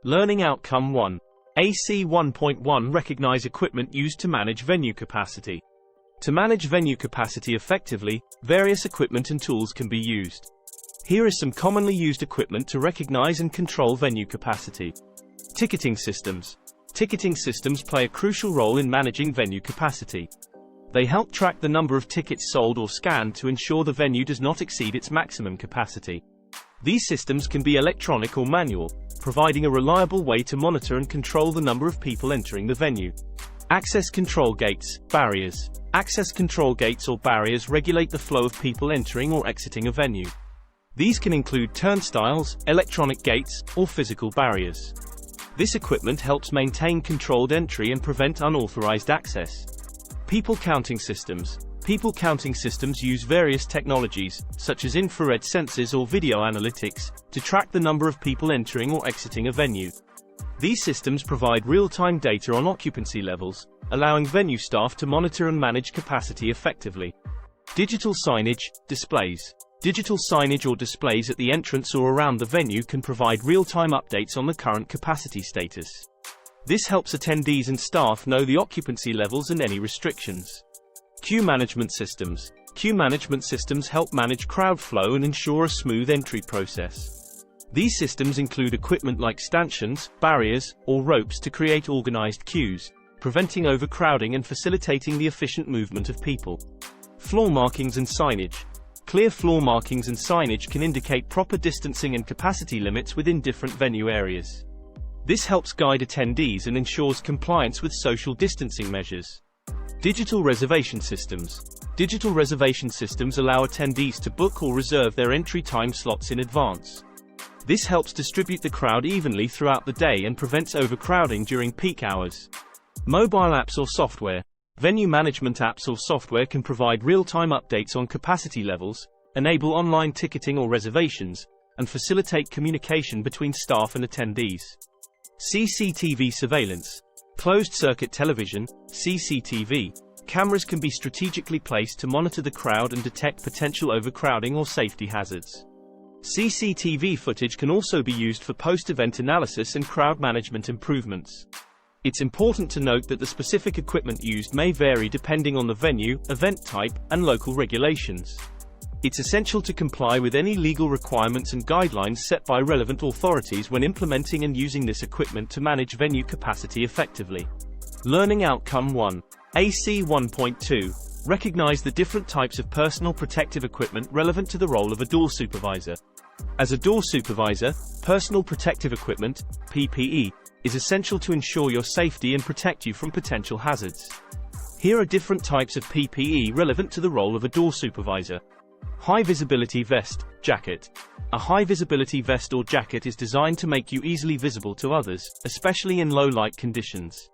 Learning Outcome 1. AC1.1 Recognize equipment used to manage venue capacity. To manage venue capacity effectively, various equipment and tools can be used. Here is some commonly used equipment to recognize and control venue capacity. Ticketing systems. Ticketing systems play a crucial role in managing venue capacity. They help track the number of tickets sold or scanned to ensure the venue does not exceed its maximum capacity. These systems can be electronic or manual, providing a reliable way to monitor and control the number of people entering the venue. Access control gates, barriers. Access control gates or barriers regulate the flow of people entering or exiting a venue. These can include turnstiles, electronic gates, or physical barriers. This equipment helps maintain controlled entry and prevent unauthorized access. People counting systems. People counting systems use various technologies, such as infrared sensors or video analytics, to track the number of people entering or exiting a venue. These systems provide real-time data on occupancy levels, allowing venue staff to monitor and manage capacity effectively. Digital signage, displays. Digital signage or displays at the entrance or around the venue can provide real-time updates on the current capacity status. This helps attendees and staff know the occupancy levels and any restrictions. Queue management systems. Queue management systems help manage crowd flow and ensure a smooth entry process. These systems include equipment like stanchions, barriers, or ropes to create organized queues, preventing overcrowding and facilitating the efficient movement of people. Floor markings and signage. Clear floor markings and signage can indicate proper distancing and capacity limits within different venue areas. This helps guide attendees and ensures compliance with social distancing measures. Digital reservation systems. Digital reservation systems allow attendees to book or reserve their entry time slots in advance. This helps distribute the crowd evenly throughout the day and prevents overcrowding during peak hours. Mobile apps or software. Venue management apps or software can provide real-time updates on capacity levels, enable online ticketing or reservations, and facilitate communication between staff and attendees. CCTV surveillance. Closed-circuit television, CCTV, cameras can be strategically placed to monitor the crowd and detect potential overcrowding or safety hazards. CCTV footage can also be used for post-event analysis and crowd management improvements. It's important to note that the specific equipment used may vary depending on the venue, event type, and local regulations. It's essential to comply with any legal requirements and guidelines set by relevant authorities when implementing and using this equipment to manage venue capacity effectively. Learning Outcome 1. AC1.2. Recognize the different types of personal protective equipment relevant to the role of a door supervisor. As a door supervisor, personal protective equipment, PPE, is essential to ensure your safety and protect you from potential hazards. Here are different types of PPE relevant to the role of a door supervisor. High visibility vest, jacket. A high visibility vest or jacket is designed to make you easily visible to others, especially in low light conditions.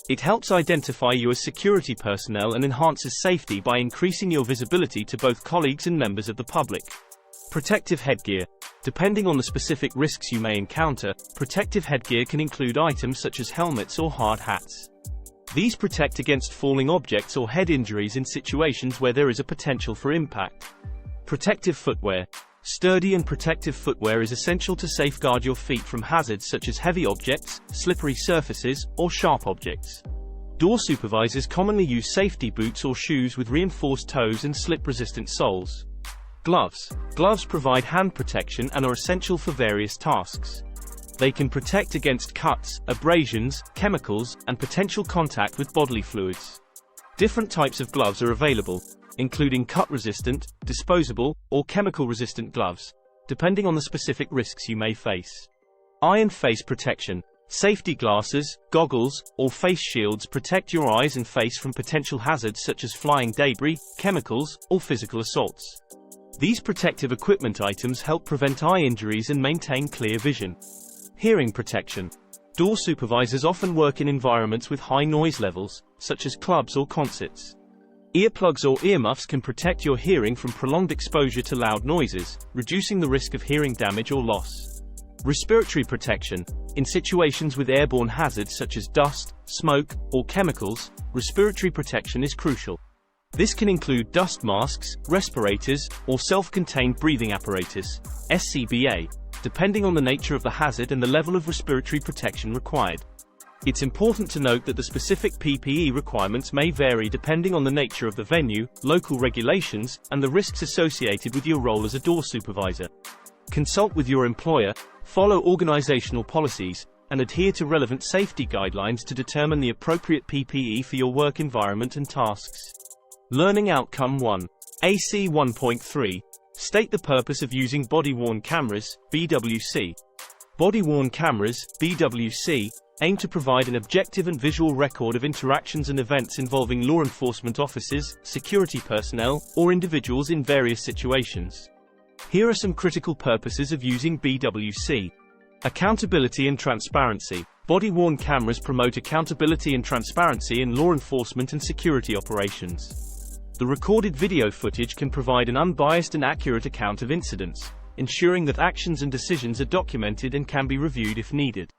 It helps identify you as security personnel and enhances safety by increasing your visibility to both colleagues and members of the public. Protective headgear. Depending on the specific risks you may encounter, protective headgear can include items such as helmets or hard hats. These protect against falling objects or head injuries in situations where there is a potential for impact. Protective footwear. Sturdy and protective footwear is essential to safeguard your feet from hazards such as heavy objects, slippery surfaces, or sharp objects. Door supervisors commonly use safety boots or shoes with reinforced toes and slip-resistant soles. Gloves. Gloves provide hand protection and are essential for various tasks. They can protect against cuts, abrasions, chemicals, and potential contact with bodily fluids. Different types of gloves are available, including cut-resistant, disposable, or chemical-resistant gloves, depending on the specific risks you may face. Eye and face protection. Safety glasses, goggles, or face shields protect your eyes and face from potential hazards such as flying debris, chemicals, or physical assaults. These protective equipment items help prevent eye injuries and maintain clear vision. Hearing protection. Door supervisors often work in environments with high noise levels, such as clubs or concerts. Earplugs or earmuffs can protect your hearing from prolonged exposure to loud noises, reducing the risk of hearing damage or loss. Respiratory protection. In situations with airborne hazards such as dust, smoke, or chemicals, respiratory protection is crucial. This can include dust masks, respirators, or self-contained breathing apparatus, SCBA. depending on the nature of the hazard and the level of respiratory protection required. It's important to note that the specific PPE requirements may vary depending on the nature of the venue, local regulations, and the risks associated with your role as a door supervisor. Consult with your employer, follow organizational policies, and adhere to relevant safety guidelines to determine the appropriate PPE for your work environment and tasks. Learning Outcome 1. AC1.3. State the purpose of using body-worn cameras, BWC. Body-worn cameras, BWC, aim to provide an objective and visual record of interactions and events involving law enforcement officers, security personnel, or individuals in various situations. Here are some critical purposes of using BWC. Accountability and transparency. Body-worn cameras promote accountability and transparency in law enforcement and security operations. The recorded video footage can provide an unbiased and accurate account of incidents, ensuring that actions and decisions are documented and can be reviewed if needed.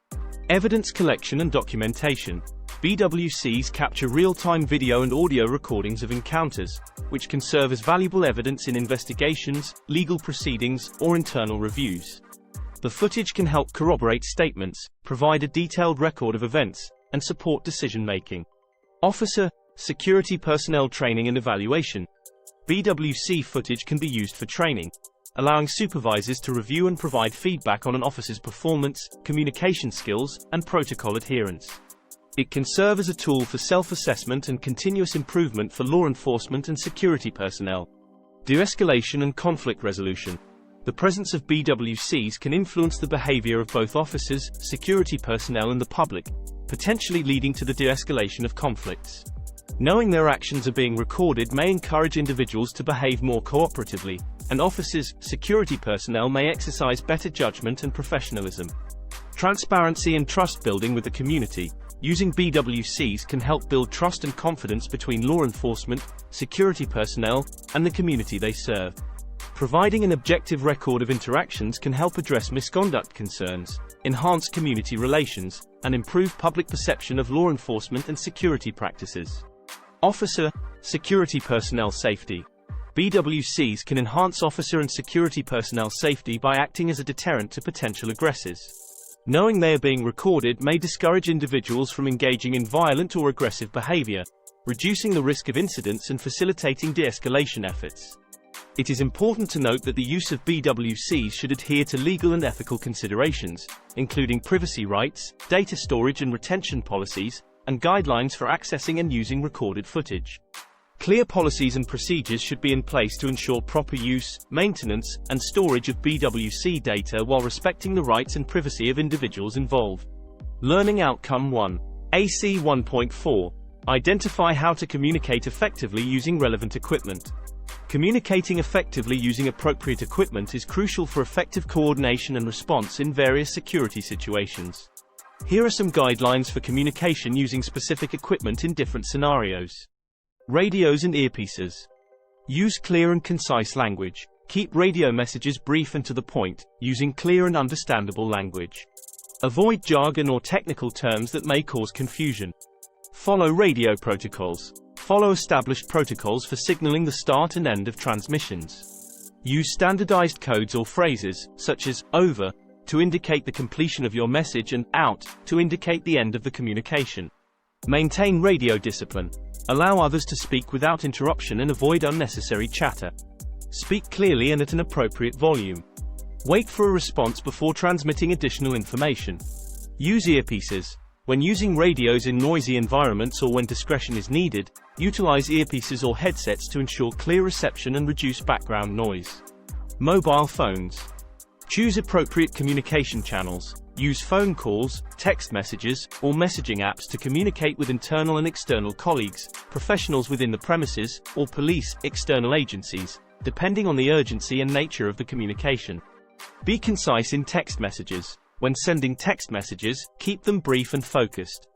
Evidence collection and documentation. BWCs capture real-time video and audio recordings of encounters, which can serve as valuable evidence in investigations, legal proceedings, or internal reviews. The footage can help corroborate statements, provide a detailed record of events, and support decision-making. Officer, security personnel training and evaluation. BWC footage can be used for training, allowing supervisors to review and provide feedback on an officer's performance, communication skills, and protocol adherence. It can serve as a tool for self-assessment and continuous improvement for law enforcement and security personnel. De-escalation and conflict resolution. The presence of BWCs can influence the behavior of both officers, security personnel, and the public, potentially leading to the de-escalation of conflicts. Knowing their actions are being recorded may encourage individuals to behave more cooperatively, and officers, security personnel may exercise better judgment and professionalism. Transparency and trust building with the community. Using BWCs can help build trust and confidence between law enforcement, security personnel, and the community they serve. Providing an objective record of interactions can help address misconduct concerns, enhance community relations, and improve public perception of law enforcement and security practices. Officer, security personnel safety. BWCs can enhance officer and security personnel safety by acting as a deterrent to potential aggressors. Knowing they are being recorded may discourage individuals from engaging in violent or aggressive behavior, reducing the risk of incidents and facilitating de-escalation efforts. It is important to note that the use of BWCs should adhere to legal and ethical considerations, including privacy rights, data storage and retention policies, and guidelines for accessing and using recorded footage. Clear policies and procedures should be in place to ensure proper use, maintenance, and storage of BWC data while respecting the rights and privacy of individuals involved. Learning Outcome 1. AC1.4. Identify how to communicate effectively using relevant equipment. Communicating effectively using appropriate equipment is crucial for effective coordination and response in various security situations. Here are some guidelines for communication using specific equipment in different scenarios. Radios and earpieces. Use clear and concise language. Keep radio messages brief and to the point, using clear and understandable language. Avoid jargon or technical terms that may cause confusion. Follow radio protocols. Follow established protocols for signaling the start and end of transmissions. Use standardized codes or phrases, such as over, to indicate the completion of your message, and out, to indicate the end of the communication. Maintain radio discipline. Allow others to speak without interruption and avoid unnecessary chatter. Speak clearly and at an appropriate volume. Wait for a response before transmitting additional information. Use earpieces. When using radios in noisy environments or when discretion is needed, utilize earpieces or headsets to ensure clear reception and reduce background noise. Mobile phones. Choose appropriate communication channels. Use phone calls, text messages, or messaging apps to communicate with internal and external colleagues, professionals within the premises, or police, external agencies, depending on the urgency and nature of the communication. Be concise in text messages. When sending text messages, keep them brief and focused.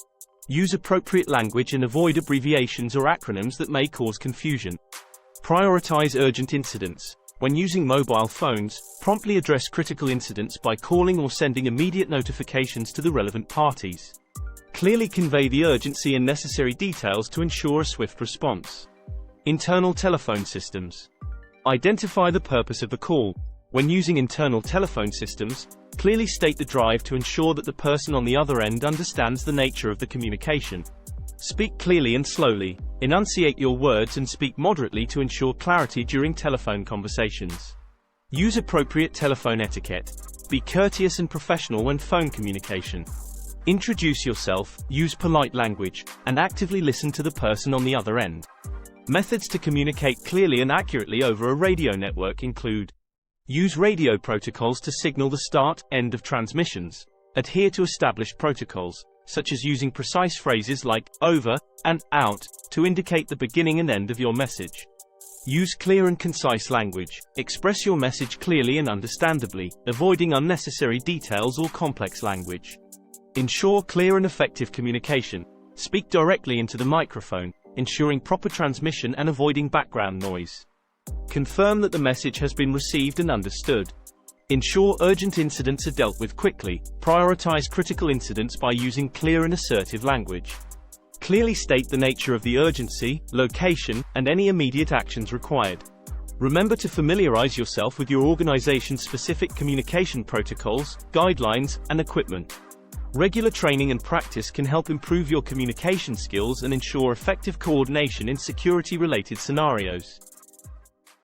Use appropriate language and avoid abbreviations or acronyms that may cause confusion. Prioritize urgent incidents. When using mobile phones, promptly address critical incidents by calling or sending immediate notifications to the relevant parties. Clearly convey the urgency and necessary details to ensure a swift response. Internal telephone systems. Identify the purpose of the call. When using internal telephone systems, clearly state the drive to ensure that the person on the other end understands the nature of the communication. Speak clearly and slowly. Enunciate your words and speak moderately to ensure clarity during telephone conversations. Use appropriate telephone etiquette. Be courteous and professional when phone communication. Introduce yourself, use polite language, and actively listen to the person on the other end. Methods to communicate clearly and accurately over a radio network include: use radio protocols to signal the start, end of transmissions. Adhere to established protocols, such as using precise phrases like over and out to indicate the beginning and end of your message. Use clear and concise language. Express your message clearly and understandably, avoiding unnecessary details or complex language. Ensure clear and effective communication. Speak directly into the microphone, ensuring proper transmission and avoiding background noise. Confirm that the message has been received and understood. Ensure urgent incidents are dealt with quickly. Prioritize critical incidents by using clear and assertive language. Clearly state the nature of the urgency, location, and any immediate actions required. Remember to familiarize yourself with your organization's specific communication protocols, guidelines, and equipment. Regular training and practice can help improve your communication skills and ensure effective coordination in security-related scenarios.